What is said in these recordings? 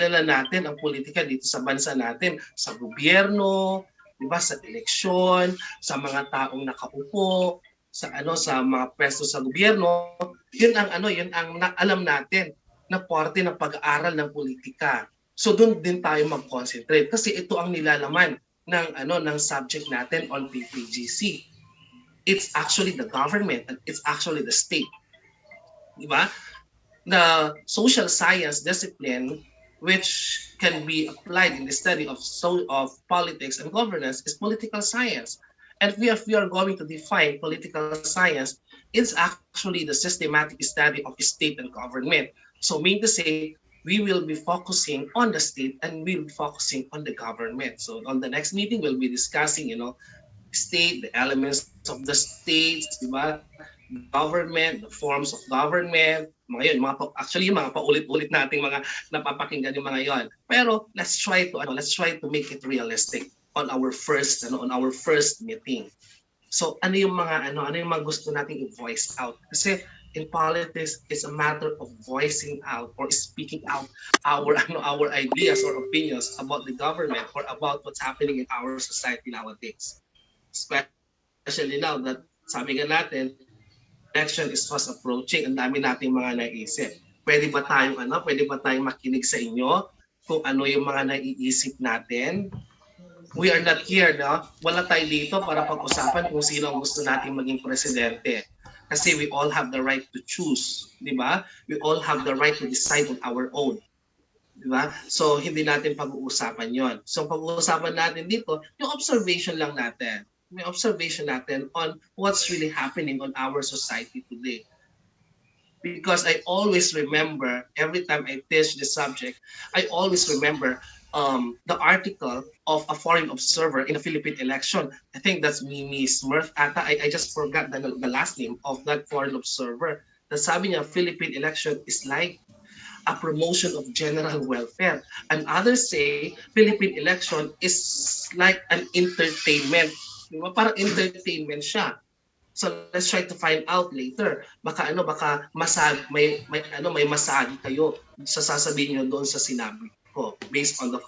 kilala natin ang politika dito sa bansa natin, sa gobyerno, 'di ba, sa eleksyon, sa mga taong nakaupo, sa sa mga pwesto sa gobyerno. Yun ang alam natin na parte ng pag-aaral ng politika. So doon din tayo mag-concentrate kasi ito ang nilalaman ng subject natin on PPGC. It's actually the government and it's actually the state. 'Di ba? The social science discipline which can be applied in the study of politics and governance is political science. And if we are going to define political science, it's actually the systematic study of state and government. So mean to say, we will be focusing on the state and we'll be focusing on the government. So on the next meeting, we'll be discussing, state, the elements of the states, di ba? Government, the forms of government, mga yun, actually yung mga paulit-ulit nating mga napapakinggan yung mga yon. Pero let's try to make it realistic on our first meeting. So ano yung mga gusto nating i-voice out? Kasi in politics, it's a matter of voicing out or speaking out our ideas or opinions about the government or about what's happening in our society nowadays. Especially now that sabi nga natin, election is fast approaching, ang dami nating mga naisip. Pwede ba tayong makinig sa inyo kung ano yung mga naiisip natin? We are not here, no? Wala tayo dito para pag-usapan kung sino ang gusto nating maging presidente. Kasi we all have the right to choose, di ba? We all have the right to decide on our own. Di ba? So, hindi natin pag-uusapan yon. So, pag-uusapan natin dito, yung observation lang natin. May observation natin on what's really happening on our society today. Because I always remember, every time I teach the subject, I always remember the article of a foreign observer in the Philippine election. I think that's Mimi Smurf ata. I just forgot the last name of that foreign observer. Na sabi niya, Philippine election is like a promotion of general welfare. And others say, Philippine election is like an entertainment. Diba? Parang entertainment siya. So let's try to find out later. Baka may masagi kayo sa sasabihin niyo doon sa sinabi ko based on that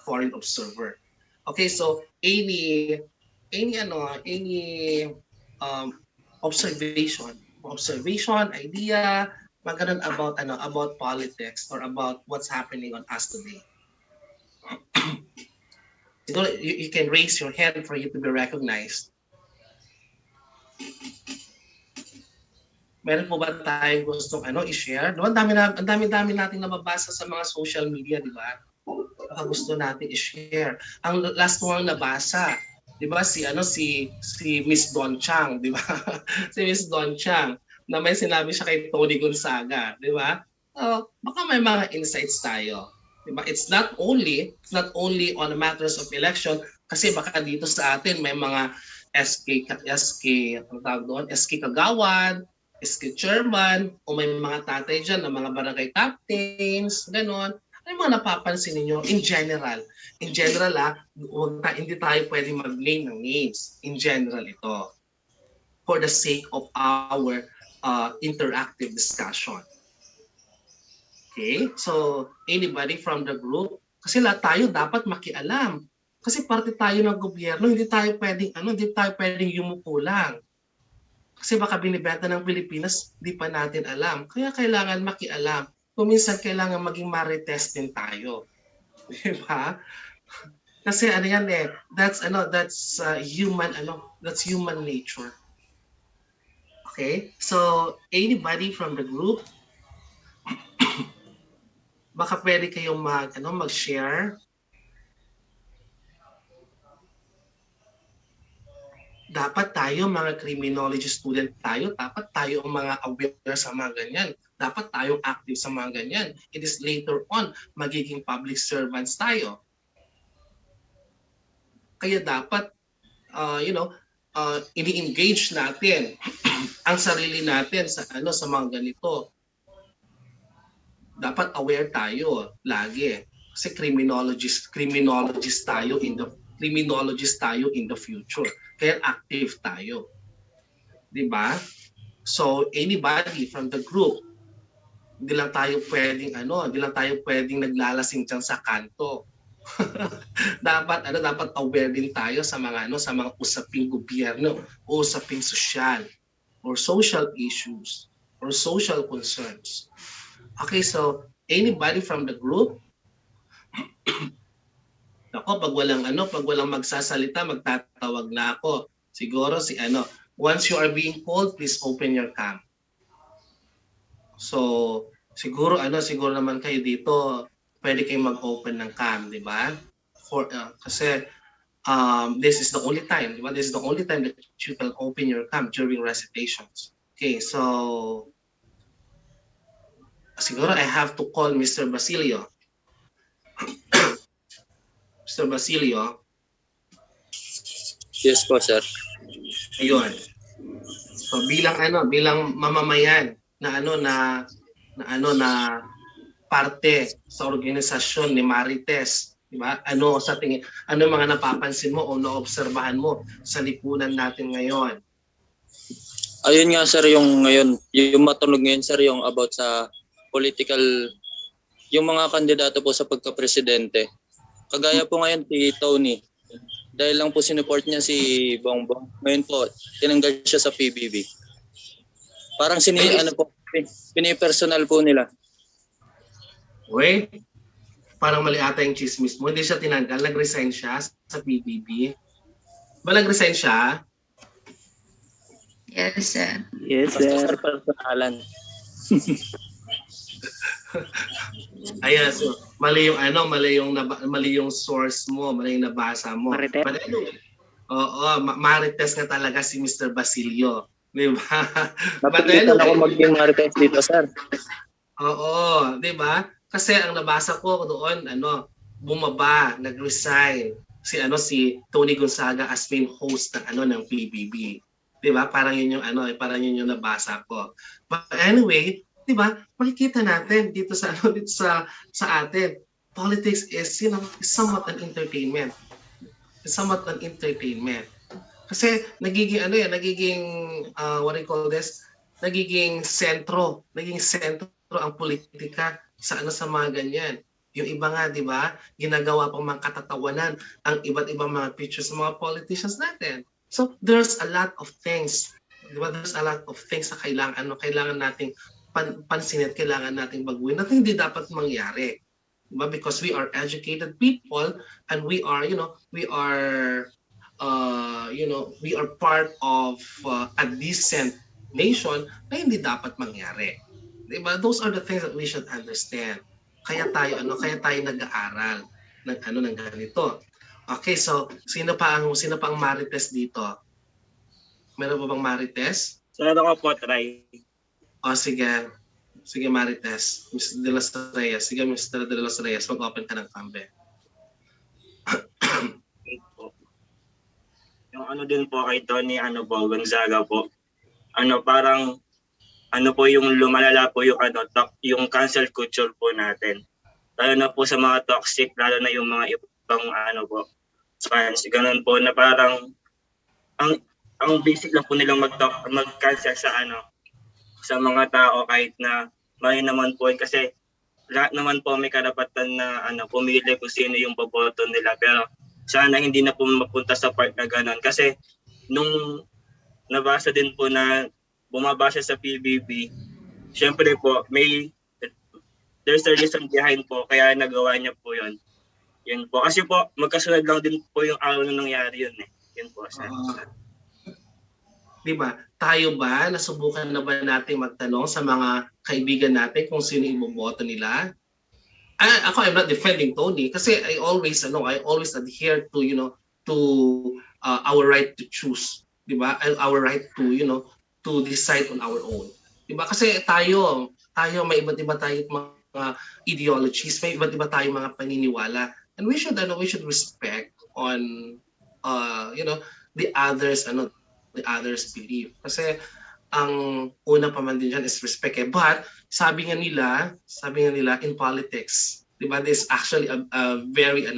foreign observer. Okay, so any observation, idea, magkaroon about politics or about what's happening on us today. You can raise your hand for you to be recognized. Meron po ba tayong gustong i-share? Ang dami nating nababasa sa mga social media, di ba? Baka gusto natin i-share. Ang last ko ang nabasa, di ba, si Miss Don Chang, di ba? Si Miss Don Chang na may sinabi siya kay Tony Gonzaga, di ba? Baka may mga insights tayo. Diba? It's not only on the matters of election kasi baka dito sa atin may mga SK Kagawad, SK Chairman, o may mga tatay dyan na mga barangay captains, gano'n. Ano yung mga napapansin ninyo in general? In general, hindi tayo pwede mag-name ng names. In general ito. For the sake of our interactive discussion. Okay? So, anybody from the group, kasi lahat tayo dapat makialam. Kasi parte tayo ng gobyerno, hindi tayo pwedeng yumuko lang. Kasi baka binibenta ng Pilipinas, di pa natin alam. Kaya kailangan makialam. Kuminsan kailangan maging marites din tayo. Diba? Kasi that's human nature. Okay? So, anybody from the group, baka pwede kayong mag-share. Dapat tayo, mga criminology student dapat tayo ang mga aware sa mga ganyan. Dapat tayong active sa mga ganyan. It is later on, magiging public servants tayo. Kaya dapat, ini-engage natin ang sarili natin sa mga ganito. Dapat aware tayo lagi kasi criminologist tayo in the future, kaya active tayo, di ba? So anybody from the group, hindi lang tayo pwedeng naglalasing diyan sa kanto. Dapat aware din tayo sa mga sa mga usaping gobyerno, usaping sosyal or social issues or social concerns. Okay, so anybody from the group? Ako, pag walang magsasalita, magtatawag na ako. Siguro si once you are being called, please open your cam. So, siguro naman kayo dito, pwede kayong mag-open ng cam, di ba? Kasi this is the only time, di ba? This is the only time that you can open your cam during recitations. Okay, so siguro I have to call Mr. Basilio. Mr. Basilio. Yes po, sir. Ayun. So bilang mamamayan na parte sa organisasyon ni Marites, di ba? Ano mga napapansin mo o naobserbahan mo sa lipunan natin ngayon? Ayun nga, sir, yung ngayon, yung matunog ngayon, sir, yung about sa political, yung mga kandidato po sa pagka-presidente. Kagaya po ngayon si Tony, dahil lang po sinuport niya si Bongbong. Ngayon po, tinanggal siya sa PBB. Parang pinipersonal po nila. Wait, parang mali ata yung chismis mo. Hindi siya tinanggal, nag-resign siya sa PBB. Ba nag-resign siya? Yes, sir. Yes, sir. Basta, sir, personalan. Ayan, so mali yung source mo, mali yung nabasa mo. Marites. But anyway, Marites nga talaga si Mr. Basilio, di ba? But Napilitan ako anyway, maging Marites dito, sir. Oo, di ba? Kasi ang nabasa ko doon, bumaba, nag-resign si Tony Gonzaga as main host ng PBB. Di ba? Parang yun yung nabasa ko. But anyway, di ba? Makikita natin dito sa atin, politics is somewhat an entertainment. It's somewhat an entertainment. Kasi nagiging what do you call this? Nagiging sentro ang politika sa mga ganyan. Yung iba nga, di ba, ginagawa pang mga katatawanan ang iba't ibang mga pictures ng mga politicians natin. So there's a lot of things. Di ba? There's a lot of things na kailangan nating pansinin at kailangan nating baguhin at hindi dapat mangyari. Diba? Because we are educated people and we are part of a decent nation na hindi dapat mangyari. Diba? Those are the things that we should understand. Kaya tayo nag-aaral ng ganito. Okay, so sino pa ang Marites dito? Meron pa bang Marites? Sir, ako po, try. Sige. Sige, Marites. Mr. De Los Reyes. Sige, Mr. De Los Reyes. Mag-open ka ng kambe. Yung din po kay Tony, Gonzaga po. Parang, po yung lumalala po yung cancel culture po natin. Lalo na po sa mga toxic, lalo na yung mga ibang fans. Ganun po na parang, ang basic lang po nilang mag-cancel sa mga tao kahit na may naman po kasi lahat naman po may karapatan na pumili kung sino yung boboto nila, pero sana hindi na po mapunta sa part na gano'n kasi nung nabasa din po na bumaba siya sa PBB, syempre po there's a reason behind po kaya nagawa niya po yun po kasi po magkasunod lang din po yung araw na nangyari yun yun po sir. Diba? Tayo ba, nasubukan na ba natin magtanong sa mga kaibigan natin kung sino iboboto nila? Ako, I'm not defending Tony kasi I always adhere to our right to choose, diba? Our right to decide on our own. Diba? Kasi tayo may iba't iba tayong mga ideologies, may iba't iba tayong mga paniniwala, and we should respect on the others believe. Kasi ang una pa man din dyan is respect. But sabi nga nila in politics, diba, this is actually a very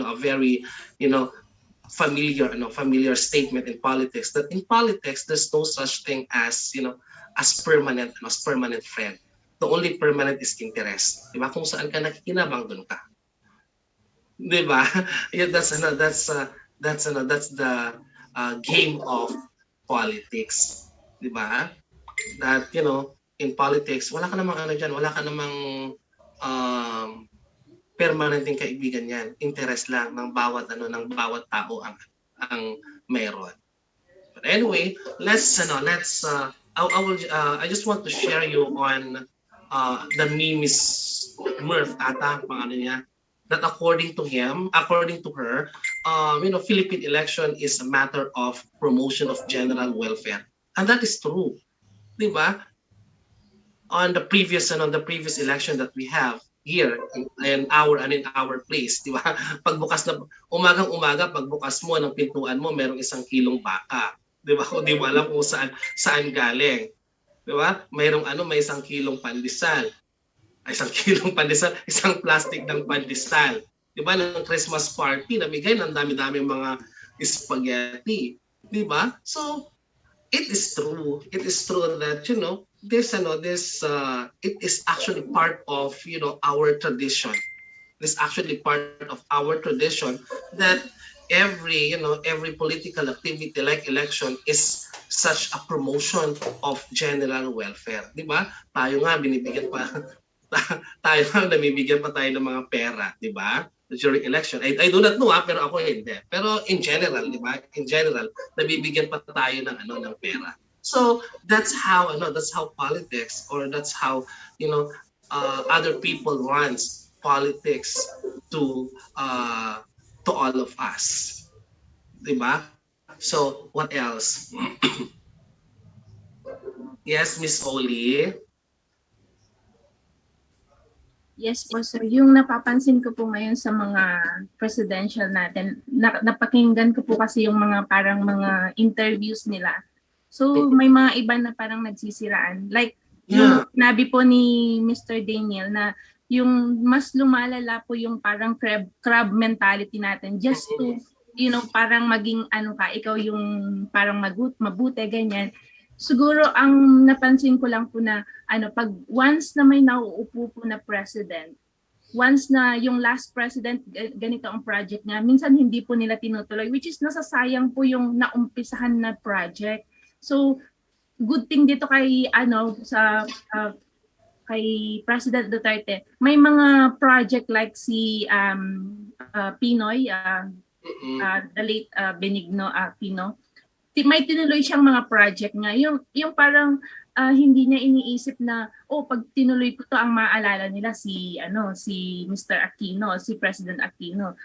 familiar statement in politics, that in politics there's no such thing as permanent friend. the only permanent is interest. Di ba? Kung saan ka nakikinabang, doon ka. Di ba? Yeah, that's the game of politics. Di ba? That, in politics, wala ka namang wala ka namang permanenteng kaibigan yan. Interest lang ng bawat tao ang meron. But anyway, I just want to share you on the name is Murph ata pangano niya, that according to her, Philippine election is a matter of promotion of general welfare, and that is true, di ba? On the previous election that we have here in our place, di ba? Pagbukas na umagang-umaga, pagbukas mo ng pintuan mo, merong 1 kilong baka. Di ba? Kung di mo alam kung saan galing. Di ba? May 1 kilong pandesal. 1 kilong pandesal, 1 plastic ng pandesal. Di ba? Ng Christmas party, namigay ng dami-dami mga spaghetti. Di ba? So, it is true that, it is actually part of, our tradition. It's actually part of our tradition that every political activity like election is such a promotion of general welfare. Di ba? Tayo nga, namibigyan pa tayo ng mga pera. Di ba? During election. I do not know, pero ako hindi. Pero in general, di ba? In general, nabibigyan pa tayo ng pera. So that's how politics, or that's how other people runs politics to all of us, diba? So what else? Yes, Miss Oli. Yes po, sir. Yung napapansin ko po ngayon sa mga presidential natin, napakinggan ko po kasi yung mga parang mga interviews nila. So may mga iba na parang nagsisiraan. Like yung nabi po ni Mr. Daniel na yung mas lumalala po yung parang crab mentality natin just to, parang maging ikaw yung parang mabuti, ganyan. Siguro ang napansin ko lang po na pag once na may nauupo po na president, once na yung last president ganito ang project niya, minsan hindi po nila tinutuloy, which is nasasayang po yung naumpisahan na project. So good thing dito kay kay President Duterte, may mga project like si Pinoy, the late Benigno Aquino, may tinuloy siyang mga project nga. Yung parang hindi niya iniisip na, pag tinuloy ko to, ang maaalala nila si Mr. Aquino, si President Aquino.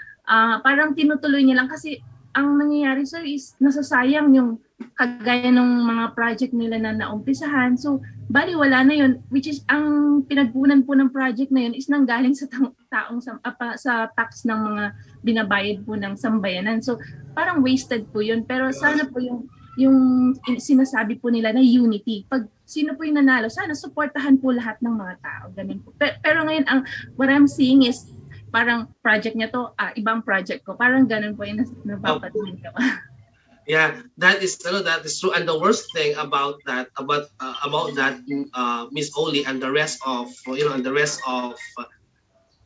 Parang tinutuloy niya lang kasi ang nangyayari, sir, is nasasayang yung kagaya ng mga project nila na naumpisahan. So, bali wala na yun, which is ang pinagpunan po ng project na yun is nanggaling sa sa tax ng mga binabayad po ng sambayanan. So, parang wasted po yun. Pero sana po yung sinasabi po nila na unity. Pag sino po yung nanalo, sana supportahan po lahat ng mga tao. Ganun po. Pero ngayon, what I'm seeing is parang project niya to, ibang project ko. Parang ganun po yung napapatingin ka. Yeah, that is true. And the worst thing about that, Miss Oli and the rest of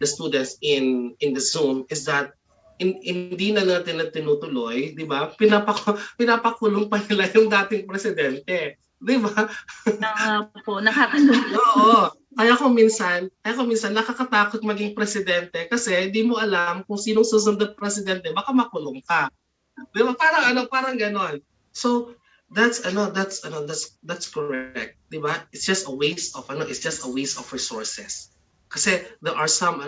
the students in the Zoom is that hindi na natin na tinutuloy, di ba? Pinapakulong pa nila yung dating presidente, di ba? Po, nakakalungkot. Oo. Kaya ko minsan nakakatakot maging presidente kasi di mo alam kung sinong susunod na presidente, baka makulong ka. Di ba? Parang ganon. So that's correct, di ba? It's just a waste of resources. Kasi there are some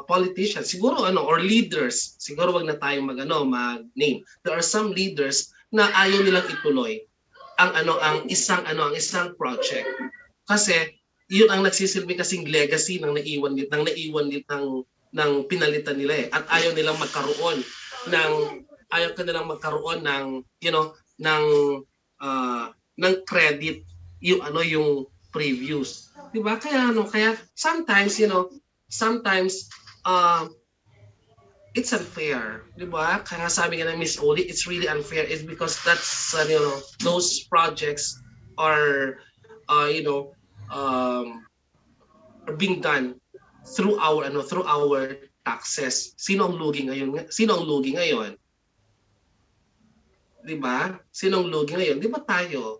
politicians, siguro or leaders, siguro wag na tayong mag-name. There are some leaders na ayaw nilang ituloy ang isang project. Kasi yun ang nagsisilbi kasing legacy ng naiwan ng pinalitan nila eh. At ayaw nilang magkaroon ng credit yung previews. 'Di ba? Kaya sometimes it's unfair, 'di ba? Kaya sabi nga ng Miss Oli, it's really unfair is because that's those projects are are being done through our taxes. Sino ang lugi ngayon? Sino ang lugi ngayon? 'Di ba? Sino ang lugi ngayon? 'Di ba tayo?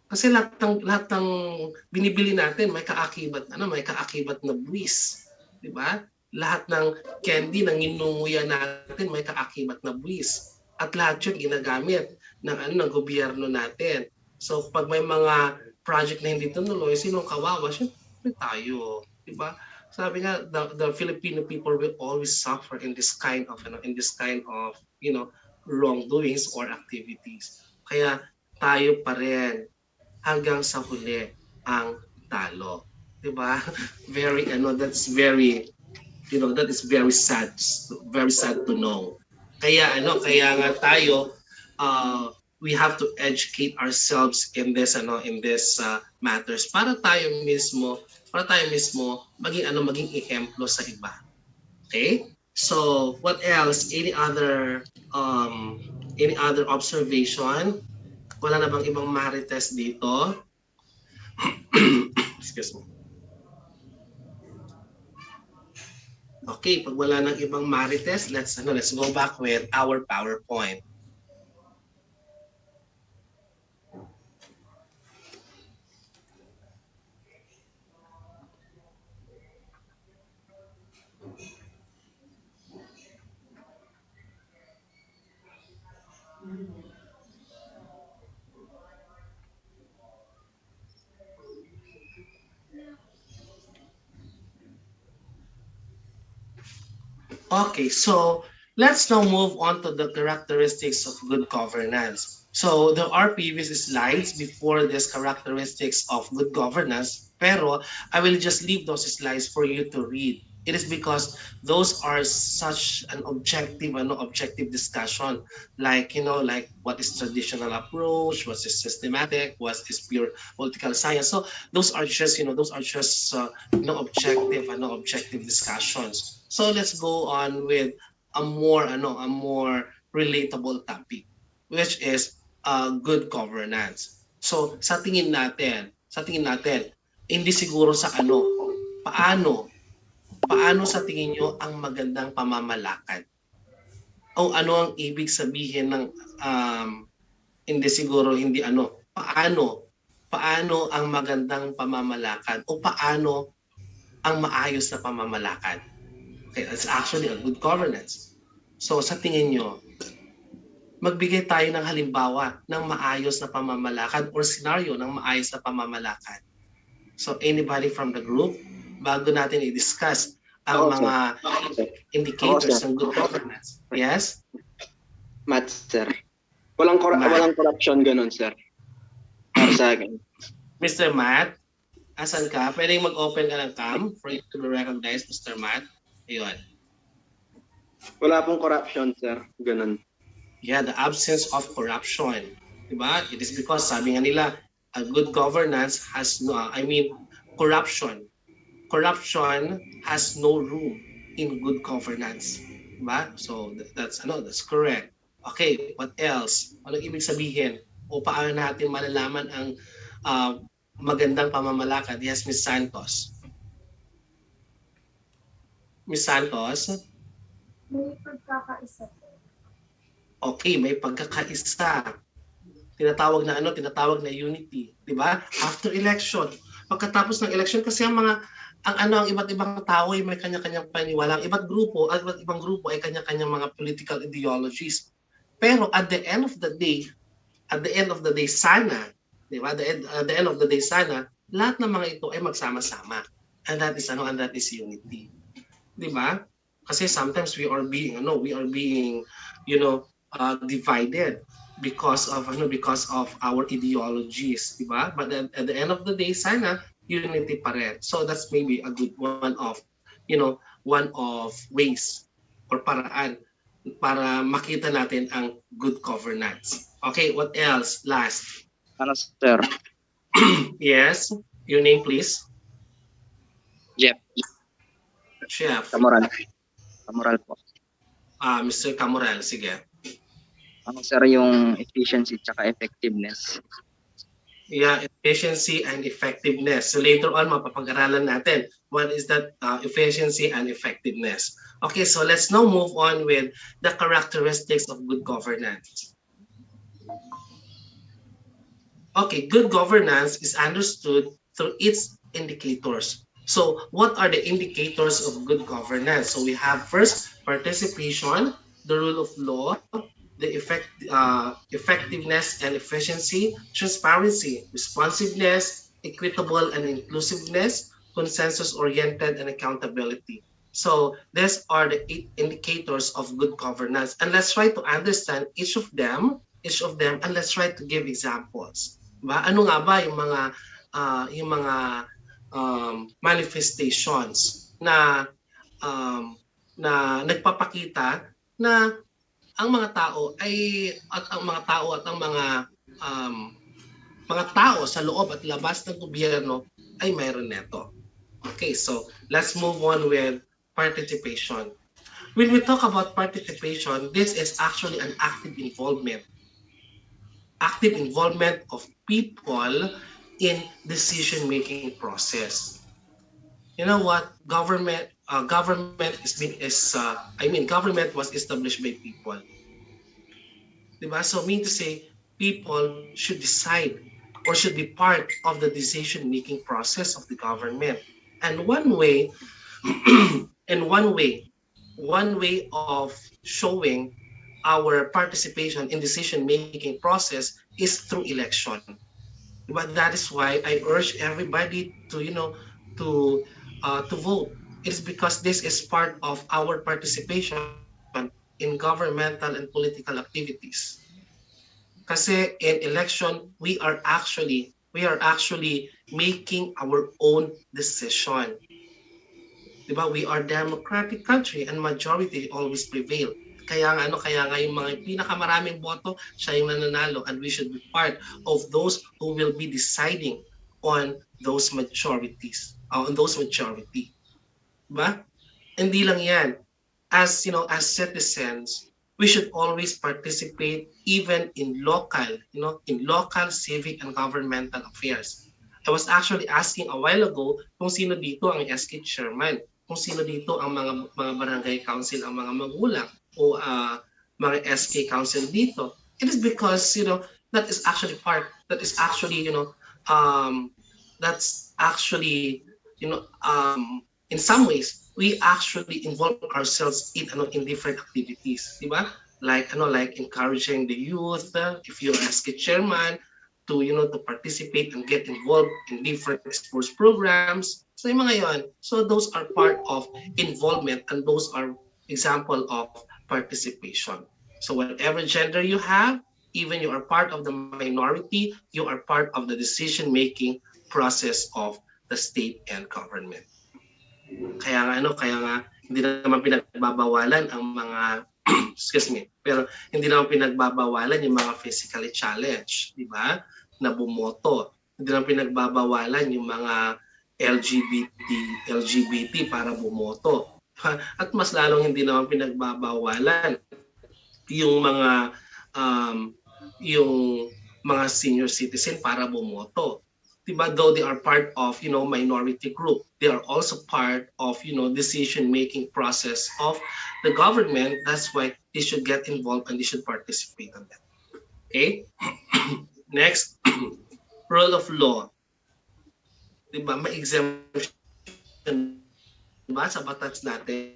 Kasi lahat ng binibili natin may kaakibat na buwis, 'di ba? Lahat ng candy na nginunguya natin may kaakibat na buwis. At lahat 'yun ginagamit ng gobyerno natin. So pag may mga project na hindi tuloy, sino kawawa? Siyempre tayo, 'di ba? Sabi nga the Filipino people will always suffer in this kind of wrongdoings or activities. Kaya tayo pa rin hanggang sa huli ang talo. 'Di ba? That is very sad to know. Kaya nga tayo we have to educate ourselves in this matters para tayo mismo maging ehemplo sa iba. Okay? So, what else? Any other observation? Wala na bang ibang marites dito? Excuse me. Okay, pag wala nang ibang marites, let's go back with our PowerPoint. Okay, so let's now move on to the characteristics of good governance. So there are previous slides before this characteristics of good governance, pero I will just leave those slides for you to read. It is because those are such an objective discussion, like what is traditional approach, what is systematic, what is pure political science. So those are just objective discussions. So let's go on with a more relatable topic, which is good governance. So sa tingin natin, hindi siguro sa paano sa tingin nyo ang magandang pamamalakad? O ano ang ibig sabihin ng paano ang magandang pamamalakad o paano ang maayos na pamamalakad? Okay, that's actually a good governance. So sa tingin nyo, magbigay tayo ng halimbawa ng maayos na pamamalakad or scenario ng maayos na pamamalakad. So anybody from the group, bago natin i-discuss ang mga indicators ng good governance. Yes? Matt, sir. Walang corruption ganun, sir. Para sa akin. Mr. Matt, asan ka? Pwedeng mag-open ka ng cam for you to be recognized, Mr. Matt. Ayun. Wala pong corruption, sir. Ganun. Yeah, the absence of corruption. Diba? It is because, sabi nga nila, a good governance has corruption has no room in good governance. Diba? So that's correct. Okay, what else? Ano ibig sabihin? O paano natin malalaman ang magandang pamamalakad? Yes, Ms. Santos. Ms. Santos? May pagkakaisa. Okay, may pagkakaisa. Tinatawag na unity, 'di ba? After election, pagkatapos ng election kasi ang iba't ibang tao ay may kanya-kanyang paniniwala. Ang iba't ibang grupo ay kanya-kanyang mga political ideologies. Pero at the end of the day sana, 'di ba? At the end of the day sana, lahat ng mga ito ay magsama-sama. And that is unity. 'Di ba? Kasi sometimes we are being divided because of our ideologies, 'di ba? But at the end of the day, sana unity pa rin. So that's maybe a good one of ways or paraan para makita natin ang good governance. Okay, what else? Last. Ano, sir? Yes, your name please. Jeff. Chef. Camoral po. Mr. Camoral, sige. Ano, sir, yung efficiency tsaka effectiveness. Yeah, efficiency and effectiveness. So later on, mapapag-aralan natin what is that efficiency and effectiveness. Okay, so let's now move on with the characteristics of good governance. Okay, good governance is understood through its indicators. So what are the indicators of good governance? So we have first participation, the rule of law, the effectiveness and efficiency, transparency, responsiveness, equitable and inclusiveness, consensus-oriented and accountability. So these are the 8 indicators of good governance. And let's try to understand each of them, and let's try to give examples. Ba? Ano nga ba yung mga manifestations um, na nagpapakita na ang mga tao at ang mga tao sa loob at labas ng gobyerno ay mayroon neto. Okay, so let's move on with participation. When we talk about participation, this is actually an active involvement of people in decision-making process. You know what? Government is being is I mean government was established by people. Diba? So mean to say people should decide or should be part of the decision-making process of the government. And one way and one way of showing our participation in decision-making process is through election. But that is why I urge everybody to to vote. It's because this is part of our participation in governmental and political activities. Kasi in election, we are actually making our own decision. Diba? We are democratic country and majority always prevail. Kaya nga yung mga pinakamaraming boto, siya yung nananalo, and we should be part of those who will be deciding on those majority. Diba? Hindi lang yan. As citizens, we should always participate even in local civic and governmental affairs. I was actually asking a while ago kung sino dito ang SK chairman, kung sino dito ang mga barangay council, ang mga magulang o mga SK council dito. It is because that is actually that's actually in some ways we actually involve ourselves in different activities, di ba? Like encouraging the youth, if you're SK chairman, to participate and get involved in different sports programs. So yung mga yon. So those are part of involvement and those are example of participation. So whatever gender you have, even you are part of the minority, you are part of the decision-making process of the state and government. Kaya nga hindi naman pinagbabawalan ang mga excuse me, pero hindi naman pinagbabawalan yung mga physically challenged, di ba? Na bumoto. Hindi naman pinagbabawalan yung mga LGBT para bumoto. At mas lalong hindi naman pinagbabawalan yung mga senior citizen para bumoto. Diba? Though they are part of minority group, they are also part of decision making process of the government. That's why they should get involved and they should participate on that. Okay. Next, rule of law. Diba? May exemption ba sa batas natin?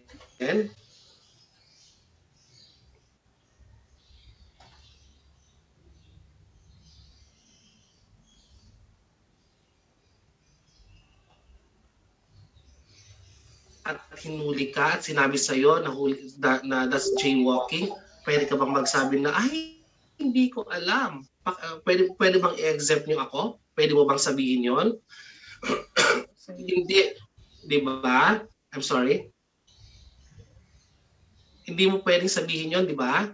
At hinuli ka at sinabi sa'yo na that's jaywalking, pwede ka bang magsabi na, ay, hindi ko alam. Pwede bang i-exempt niyo ako? Pwede mo bang sabihin yon? Hindi. Di ba? I'm sorry. Hindi mo pwedeng sabihin yon, di ba?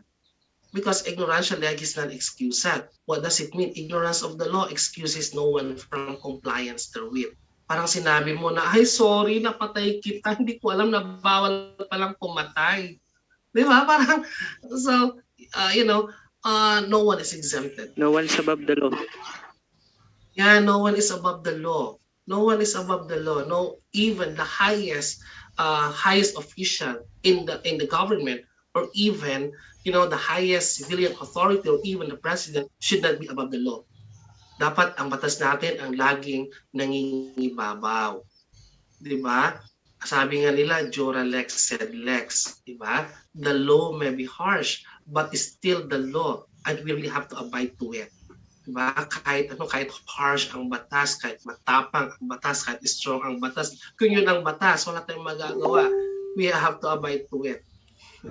Because ignorantia legis non excusat. What does it mean? Ignorance of the law excuses no one from compliance therewith. Parang sinabi mo na, ay sorry, napatay kita, hindi ko alam na bawal palang pumatay. Di ba? Parang, no one is exempted. No one's above the law. Yeah, no one is above the law. No one is above the law. No, even the highest official in the government, or even the highest civilian authority, or even the president should not be above the law. Dapat ang batas natin ang laging nangingibabaw. 'Di ba? Sabi nga nila, Jura lex sed lex, 'di ba? The law may be harsh, but it's still the law, and we really have to abide to it. Diba? Kahit harsh ang batas, kahit matapang ang batas, kahit strong ang batas, kung yun ang batas, wala tayong magagawa. We have to abide to it.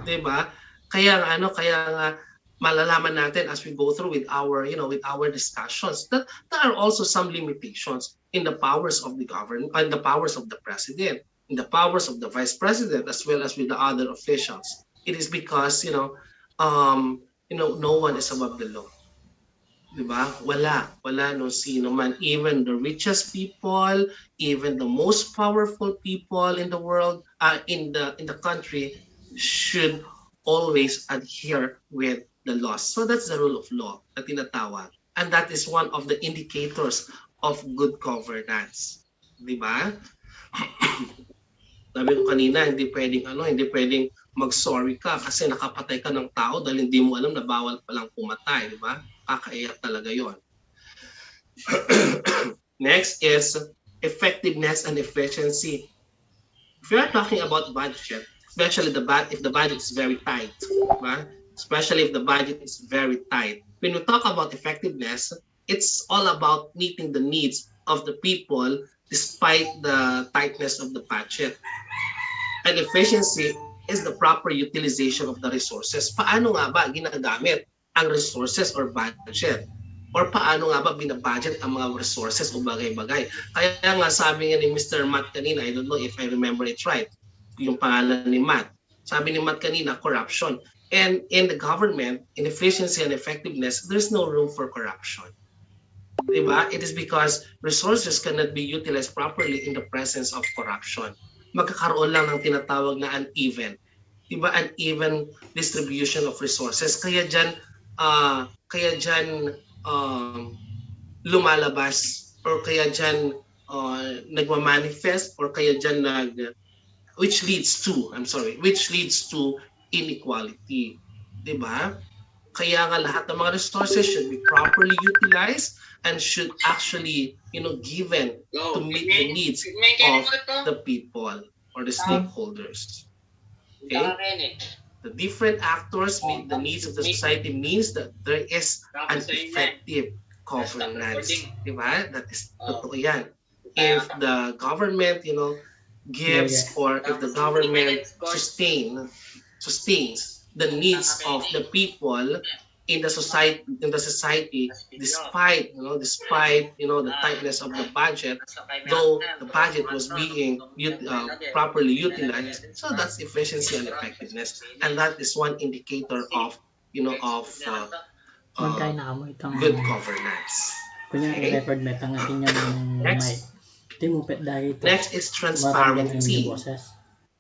Diba? Kaya nga malalaman natin as we go through with our discussions that there are also some limitations in the powers of the government, and the powers of the president, in the powers of the vice president, as well as with the other officials. It is because no one is above the law. 'Di ba? Wala no sino man, even the richest people, even the most powerful people in the world, in the country, should always adhere with the laws. So that's the rule of law na tinatawag. And that is one of the indicators of good governance. 'Di ba? Sabi ko kanina, hindi pwedeng mag-sorry ka kasi nakapatay ka ng tao dahil hindi mo alam na bawal palang pumatay, di ba? Kakaiyak talaga yon. Next is effectiveness and efficiency. If you are talking about budget, especially if the budget is very tight, diba? Especially if the budget is very tight. When we talk about effectiveness, it's all about meeting the needs of the people despite the tightness of the budget. And efficiency is the proper utilization of the resources. Paano nga ba ginagamit ang resources or budget? Or paano nga ba binabudget ang mga resources o bagay-bagay? Kaya nga sabi nga ni Mr. Matt kanina, I don't know if I remember it right, yung pangalan ni Matt. Sabi ni Matt kanina, corruption. And in the government, in efficiency and effectiveness, there's no room for corruption. Diba? It is because resources cannot be utilized properly in the presence of corruption. Magkakaroon lang ng tinatawag na uneven. Diba? Uneven distribution of resources. Kaya dyan lumalabas, or kaya dyan nagmamanifest, or kaya dyan which leads to inequality. Diba? Kaya nga lahat ng mga resources should be properly utilized and should actually, given to meet the needs of the people or the stakeholders. Okay? The different actors meet the needs of the society means that there is an effective governance. Diba? That is totoo yan. If the government, gives, or if the government sustains the needs of the people in the society, despite the tightness of the budget, though the budget was being properly utilized. So that's efficiency and effectiveness, and that is one indicator of good governance. Okay. Next is transparency.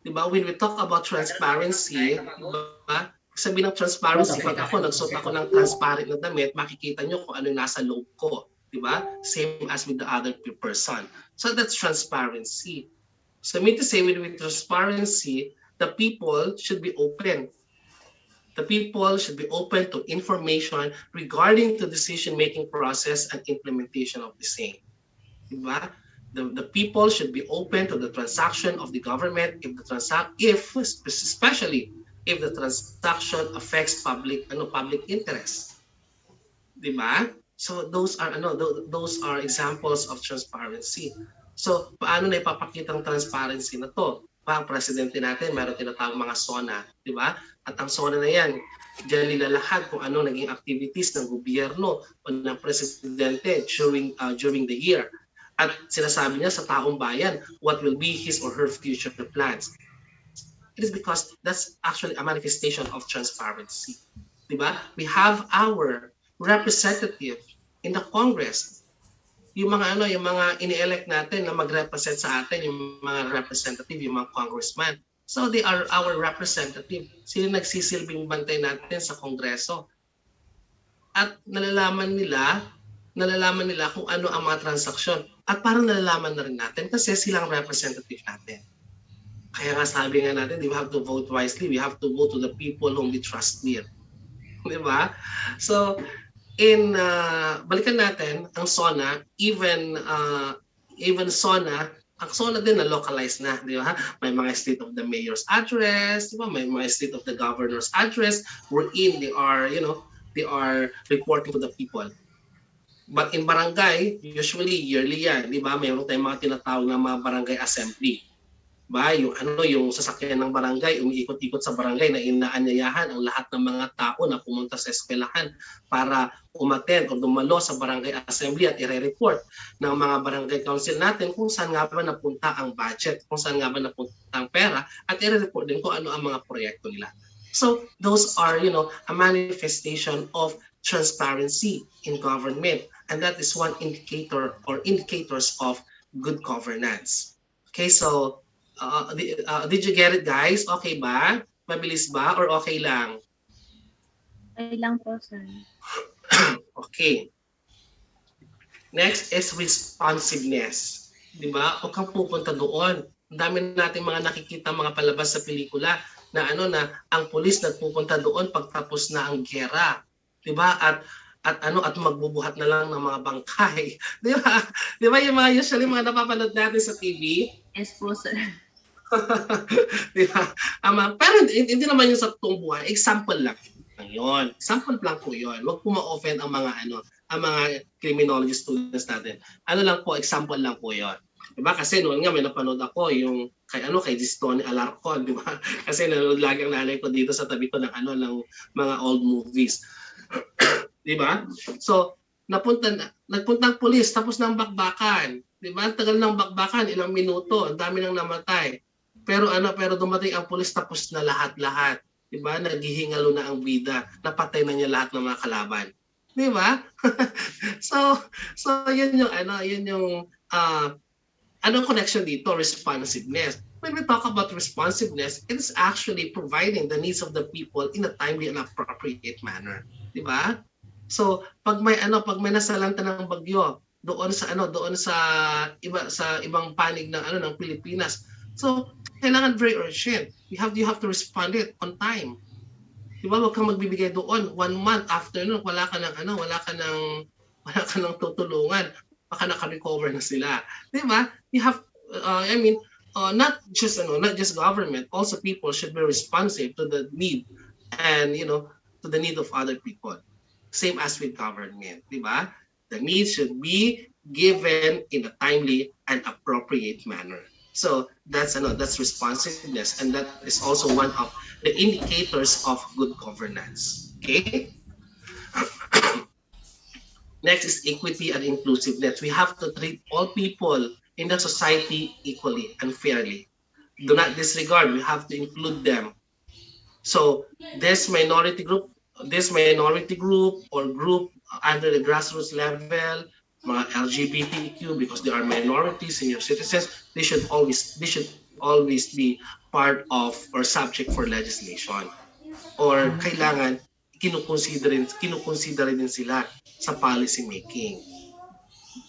Diba? When we talk about transparency, diba? Sabi ng transparency, pag nagsuot ako ng transparent na damit, makikita nyo kung ano yung nasa loob ko. Diba? Same as with the other person. So that's transparency. So I mean to say, with transparency, the people should be open. The people should be open to information regarding the decision-making process and implementation of the same. Diba? The people should be open to the transaction of the government especially if the transaction affects public interest. Diba? So those are examples of transparency. So paano na ipapakita ang transparency na to? Ang presidente natin meron tinatawag mga SONA, di ba? At ang SONA na yan, diyan nilalahad kung ano naging activities ng gobyerno o ng presidente during the year. At sinasabi niya sa taong bayan what will be his or her future plans. It is because that's actually a manifestation of transparency. Diba? We have our representative in the Congress. Yung mga ini-elect natin na mag-represent sa atin, yung mga representative, yung mga congressman. So they are our representative. Sila nagsisilbing bantay natin sa Kongreso. At nalalaman nila nalalaman nila kung ano ang mga transaksyon. At parang nalalaman na rin natin kasi silang representative natin. Kaya nga sabi nga natin, we have to vote wisely. We have to vote to the people whom we trust near. Di ba? So, balikan natin ang SONA, even SONA, ang SONA din na localized na, di ba? May mga state of the mayor's address, di ba? May mga state of the governor's address wherein they are reporting to the people. But in barangay, usually yearly yan, di ba? Mayroon tayong mga tinatawag na mga barangay assembly. Ba, yung sasakyan ng barangay, umiikot-ikot sa barangay na inaanyayahan ang lahat ng mga tao na pumunta sa eskwelahan para umattend o dumalo sa barangay assembly at ire-report ng mga barangay council natin kung saan nga ba napunta ang budget, kung saan nga ba napunta ang pera, at ire-report din kung ano ang mga proyekto nila. So those are, a manifestation of transparency in government, and that is one indicator or indicators of good governance. Okay, so did you get it, guys? Okay ba? Mabilis ba or okay lang? Okay lang po, sir. Okay. Next is responsiveness. Di ba? Huwag kang pupunta doon. Ang dami natin mga nakikita mga palabas sa pelikula na ang pulis nagpupunta doon pagtapos na ang giyera. Di ba? At magbubuhat na lang ng mga bangkay. Di ba? Di ba yung mga usually mga napapanood natin sa TV? Yes po, sir. Diba? Pero hindi naman yung sa totoong buhay. Example lang yun. Example lang po yun. Huwag po ma-offend ang mga criminology students natin. Lang po, example lang po yun. Diba? Kasi noon nga may napanood ako yung kay Distone Alarcon, di ba? Kasi nanonood lagi ang nanay ko dito sa tabi ko ng mga old movies. Di ba? So, nagpuntang pulis tapos ng bakbakan. Di ba? Tagal ng bakbakan, ilang minuto, ang dami nang namatay. Pero dumating ang pulis tapos na lahat-lahat. 'Di ba? Naghihingalo na ang bida. Napatay na niya lahat ng mga kalaban. 'Di ba? so yun yung anong connection dito? Responsiveness. When we talk about responsiveness, it is actually providing the needs of the people in a timely and appropriate manner. 'Di ba? So, pag may nasalanta ng bagyo doon sa ibang panig ng Pilipinas. So, kailangan very urgent. You have to respond it on time. Diba? Huwag kang magbibigay doon 1 month after nun, wala ka nang tutulungan. Baka naka-recover na sila. Diba? You have not just government, also people should be responsive to the need and to the need of other people. Same as with government, diba? The needs should be given in a timely and appropriate manner. So that's responsiveness, and that is also one of the indicators of good governance. Okay. Next is equity and inclusiveness. We have to treat all people in the society equally and fairly. Do not disregard. We have to include them. So this minority group or group under the grassroots level, mga LGBTQ, because they are minorities, senior citizens, they should always be part of or subject for legislation. Or kailangan kinukonsider din sila sa policy making.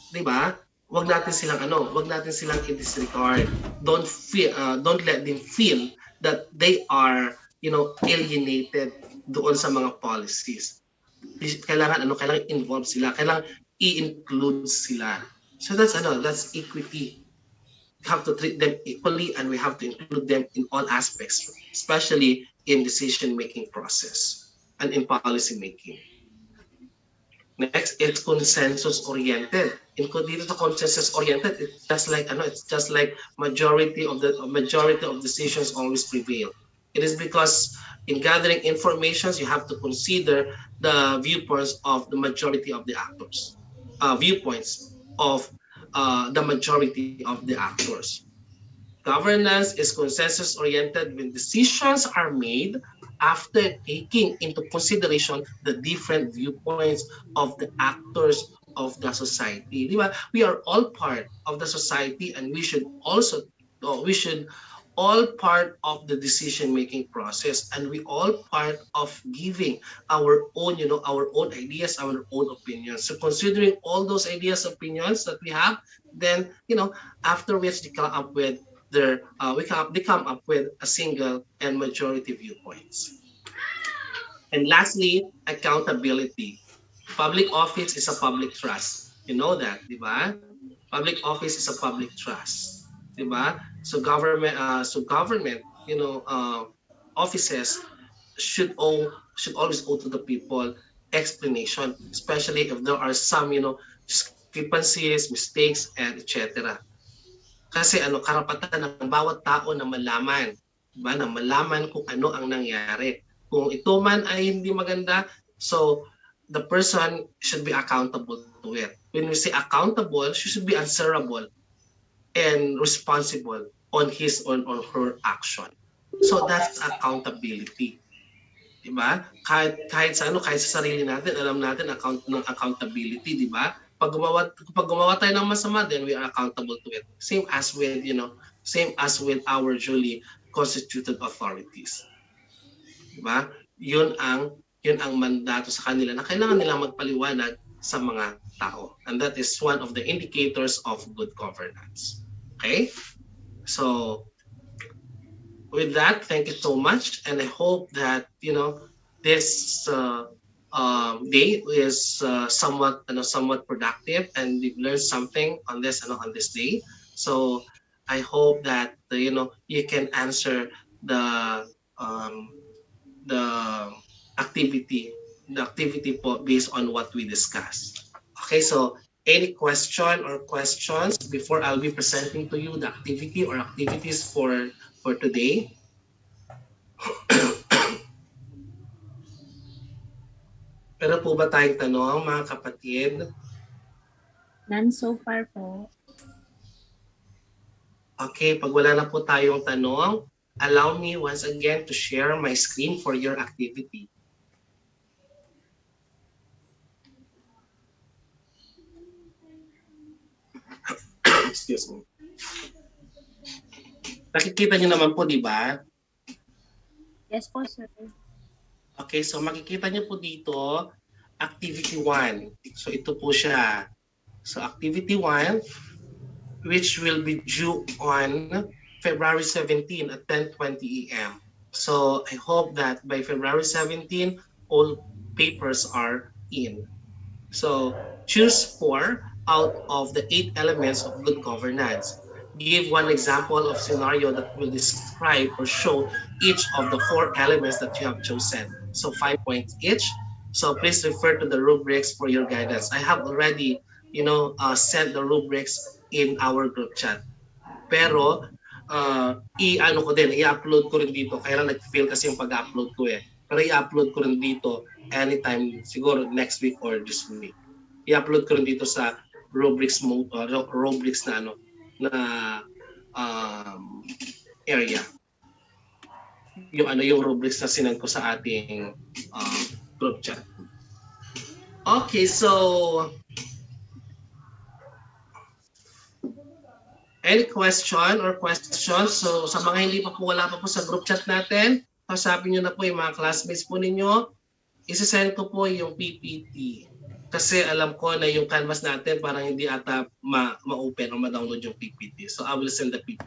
'Di ba? Wag natin silang i-disregard. Don't let them feel that they are, alienated doon sa mga policies. Kailangan involve sila, kailangan i-include sila. So that's equity. We have to treat them equally and we have to include them in all aspects, especially in decision-making process and in policy making. Next, it's consensus-oriented. Dito sa consensus-oriented, it's just like majority of decisions always prevail. It is because in gathering information, you have to consider the viewpoints of the majority of the actors. The majority of the actors. Governance is consensus-oriented when decisions are made after taking into consideration the different viewpoints of the actors of the society. Di ba? We are all part of the society and we should all part of the decision-making process, and we all part of giving our own, our own ideas, our own opinions. So considering all those ideas, opinions that we have, then, after which they come up with they come up with a single and majority viewpoints. And lastly, accountability. Public office is a public trust. You know that, di ba? Public office is a public trust, di ba? So government, offices should always owe to the people explanation, especially if there are some, discrepancies, mistakes, and etc. Kasi karapatan ng bawat tao na malaman, diba? Na malaman kung ano ang nangyari. Kung ito man ay hindi maganda, so the person should be accountable to it. When we say accountable, she should be answerable and responsible on his on her action. So that's accountability. Diba? Kahit sa sarili natin, alam natin accountability, diba? Pag gumawa tayo ng masama, then we are accountable to it. Same as with our duly constituted authorities. Diba? Yun ang mandato sa kanila na kailangan nila magpaliwanag sa mga tao. And that is one of the indicators of good governance. Okay? So, with that, thank you so much, and I hope that this day is somewhat productive, and we've learned something on this day. So I hope that you can answer the activity based on what we discussed. Okay, so any question or questions before I'll be presenting to you the activity or activities for today? Pero po ba tayong tanong, mga kapatid? None so far po. Okay, pag wala na po tayong tanong, allow me once again to share my screen for your activity. Excuse me. Nakikita niyo naman po, di ba? Yes po, sir. Okay, so makikita niyo po dito, Activity 1. So ito po siya. So Activity 1, which will be due on February 17 at 10:20 a.m. So I hope that by February 17, all papers are in. So choose 4 out of the 8 elements of good governance. Give one example of scenario that will describe or show each of the 4 elements that you have chosen. So 5 points each. So please refer to the rubrics for your guidance. I have already, sent the rubrics in our group chat. Pero i-upload ko rin dito. Kaya lang nag-fail kasi yung pag-upload ko eh. Pero i-upload ko rin dito anytime, siguro next week or this week. I-upload ko rin dito sa rubrics na area. Yung rubrics na sinend ko sa ating group chat. Okay, so any question or questions? So sa mga hindi pa po, wala pa po sa group chat natin, kausapin nyo na po yung mga classmates po ninyo. Isasend ko po yung PPT. Kasi alam ko na yung canvas natin parang hindi ata ma-open o ma-download yung PPT. So I will send the PPT.